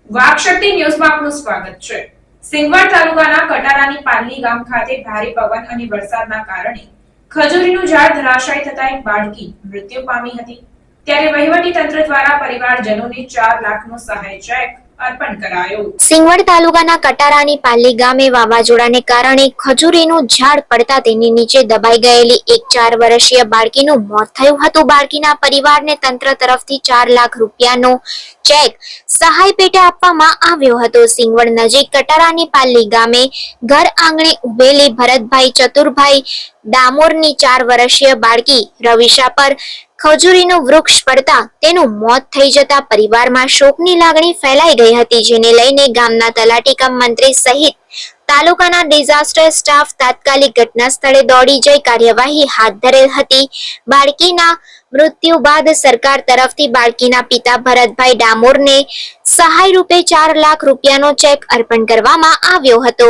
વાઘશક્તિ ન્યૂઝમાં આપનું સ્વાગત છે। સિંગવડ તાલુકાના કટારાની પાલ્લી ગામ ખાતે ભારે પવન અને વરસાદના કારણે ખજૂરીનું ઝાડ ધરાશાયી થતા એક બાળકી મૃત્યુ પામી હતી। ત્યારે વહીવટી તંત્ર દ્વારા પરિવારજનોને 4 લાખનો સહાય ચેક અર્પણ કરાયો। સિંગવડ તાલુકાના કટારાની પાલ્લી ગામે વાવાઝોડાને કારણે ખજૂરીનું ઝાડ પડતા તેની નીચે દબાઈ ગયેલી એક 4 વર્ષીય બાળકીનું મોત થયું હતું। બાળકીના પરિવારને તંત્ર તરફથી 4 લાખ રૂપિયાનો ચેક સહાય પેટે આપવામાં આવ્યો હતો। સિંગવડ નજીક કટારાની પાલ્લી ગામે ઘર આંગણે ઉભેલી ભરતભાઈ ચતુરભાઈ ડામોરની 4 વર્ષીય બાળકી રવિશા પર ખજૂરીનું વૃક્ષ પડતા તેનું મોત થઈ જતા પરિવારમાં શોકની લાગણી ફેલાઈ ગઈ હતી, જેને લઈને ગામના તલાટી કમ મંત્રી સહિત તાલુકાના ડિઝાસ્ટર સ્ટાફ તાત્કાલિક ઘટના સ્થળે દોડી જઈ કાર્યવાહી હાથ ધરેલ હતી। બાળકીના મૃત્યુ બાદ સરકાર તરફથી બાળકીના પિતા ભરતભાઈ ડામોરને સહાય રૂપે 4 લાખ રૂપિયાનો ચેક અર્પણ કરવામાં આવ્યો હતો।